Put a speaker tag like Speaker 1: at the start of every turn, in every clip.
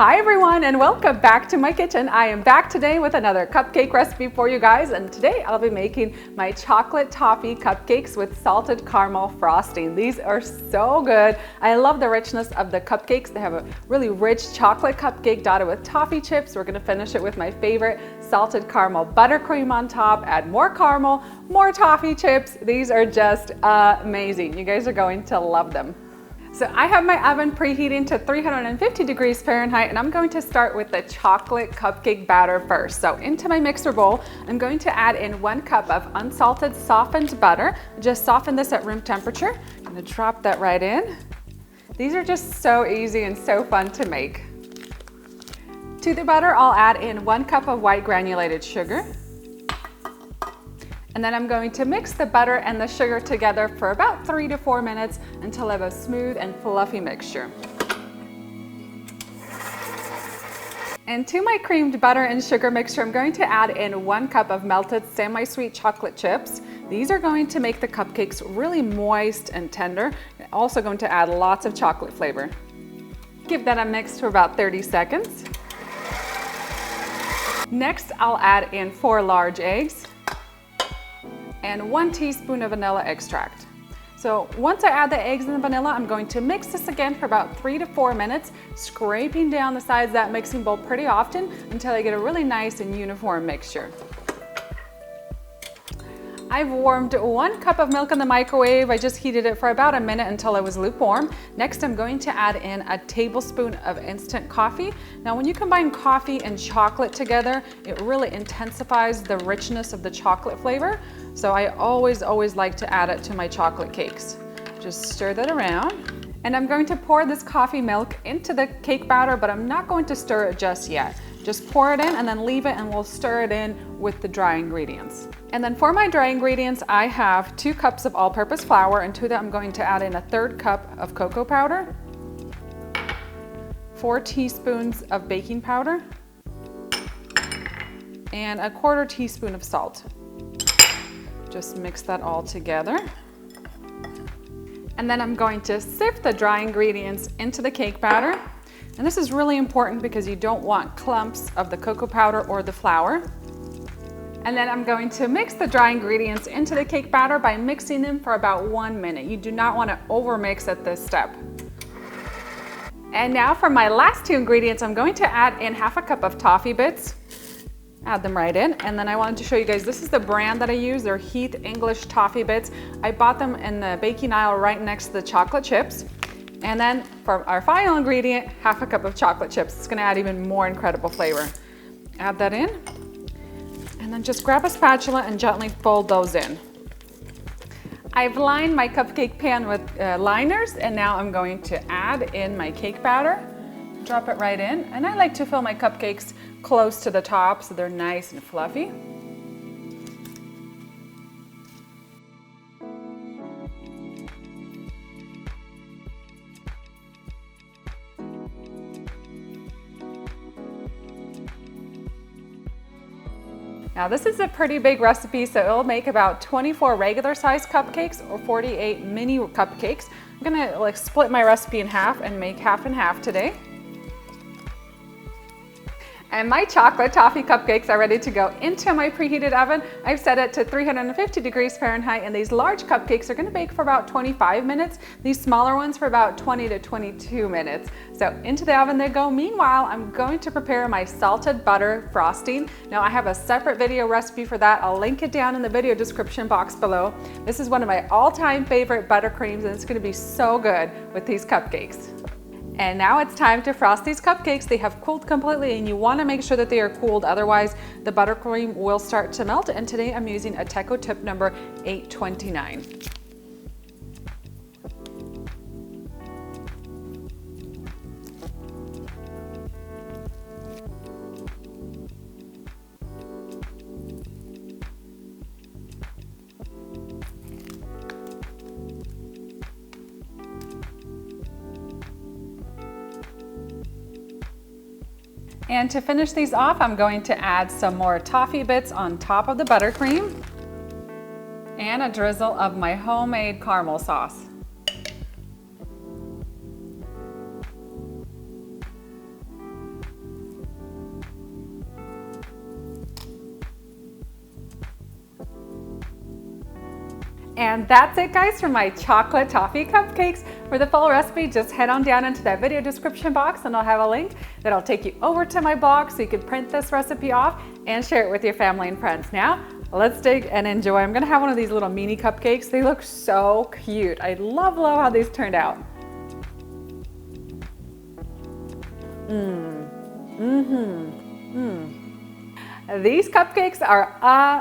Speaker 1: Hi everyone, and welcome back to my kitchen. I am back today with another cupcake recipe for you guys, and today I'll be making my chocolate toffee cupcakes with salted caramel frosting. These are so good. I love the richness of the cupcakes. They have a really rich chocolate cupcake dotted with toffee chips. We're gonna finish it with my favorite salted caramel buttercream on top, add more caramel, more toffee chips. These are just amazing. You guys are going to love them. So I have my oven preheating to 350 degrees Fahrenheit, and I'm going to start with the chocolate cupcake batter first. So into my mixer bowl, I'm going to add in 1 cup of unsalted softened butter. Just soften this at room temperature. I'm gonna drop that right in. These are just so easy and so fun to make. To the butter, I'll add in 1 cup of white granulated sugar. And then I'm going to mix the butter and the sugar together for about 3 to 4 minutes until I have a smooth and fluffy mixture. And to my creamed butter and sugar mixture, I'm going to add in 1 cup of melted semi-sweet chocolate chips. These are going to make the cupcakes really moist and tender. Also going to add lots of chocolate flavor. Give that a mix for about 30 seconds. Next, I'll add in 4 large eggs and 1 teaspoon of vanilla extract. So once I add the eggs and the vanilla, I'm going to mix this again for about 3 to 4 minutes, scraping down the sides of that mixing bowl pretty often until I get a really nice and uniform mixture. I've warmed 1 cup of milk in the microwave. I just heated it for about a minute until it was lukewarm. Next, I'm going to add in a tablespoon of instant coffee. Now, when you combine coffee and chocolate together, it really intensifies the richness of the chocolate flavor. So I always like to add it to my chocolate cakes. Just stir that around. And I'm going to pour this coffee milk into the cake batter, but I'm not going to stir it just yet. Just pour it in and then leave it, and we'll stir it in with the dry ingredients. And then for my dry ingredients, I have 2 cups of all-purpose flour, and to that I'm going to add in a 1/3 cup of cocoa powder, 4 teaspoons of baking powder, and a 1/4 teaspoon of salt. Just mix that all together. And then I'm going to sift the dry ingredients into the cake batter. And this is really important because you don't want clumps of the cocoa powder or the flour. And then I'm going to mix the dry ingredients into the cake batter by mixing them for about 1 minute. You do not want to overmix at this step. And now for my last 2 ingredients, I'm going to add in 1/2 cup of Toffee Bits. Add them right in. And then I wanted to show you guys, this is the brand that I use. They're Heath English Toffee Bits. I bought them in the baking aisle right next to the chocolate chips. And then for our final ingredient, 1/2 cup of chocolate chips. It's gonna add even more incredible flavor. Add that in. And then just grab a spatula and gently fold those in. I've lined my cupcake pan with liners, and now I'm going to add in my cake batter. Drop it right in. And I like to fill my cupcakes close to the top so they're nice and fluffy. Now this is a pretty big recipe, so it'll make about 24 regular sized cupcakes or 48 mini cupcakes. I'm gonna split my recipe in half and make half and half today. And my chocolate toffee cupcakes are ready to go into my preheated oven. I've set it to 350 degrees Fahrenheit, and these large cupcakes are gonna bake for about 25 minutes. These smaller ones for about 20 to 22 minutes. So into the oven they go. Meanwhile, I'm going to prepare my salted butter frosting. Now I have a separate video recipe for that. I'll link it down in the video description box below. This is one of my all-time favorite buttercreams, and it's gonna be so good with these cupcakes. And now it's time to frost these cupcakes. They have cooled completely, and you want to make sure that they are cooled, otherwise the buttercream will start to melt. And today I'm using a Teco tip number 829. And to finish these off, I'm going to add some more Toffee Bits on top of the buttercream and a drizzle of my homemade caramel sauce. And that's it, guys, for my chocolate toffee cupcakes. For the full recipe, just head on down into that video description box and I'll have a link that'll take you over to my blog so you can print this recipe off and share it with your family and friends. Now, let's dig and enjoy. I'm gonna have one of these little mini cupcakes. They look so cute. I love how these turned out. These cupcakes are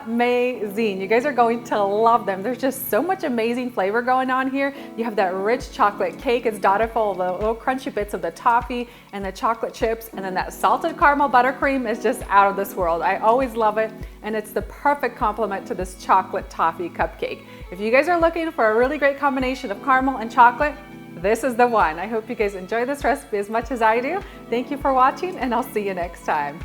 Speaker 1: amazing. You guys are going to love them. There's just so much amazing flavor going on here. You have that rich chocolate cake. It's dotted full of the little crunchy bits of the toffee and the chocolate chips. And then that salted caramel buttercream is just out of this world. I always love it. And it's the perfect complement to this chocolate toffee cupcake. If you guys are looking for a really great combination of caramel and chocolate, this is the one. I hope you guys enjoy this recipe as much as I do. Thank you for watching and I'll see you next time.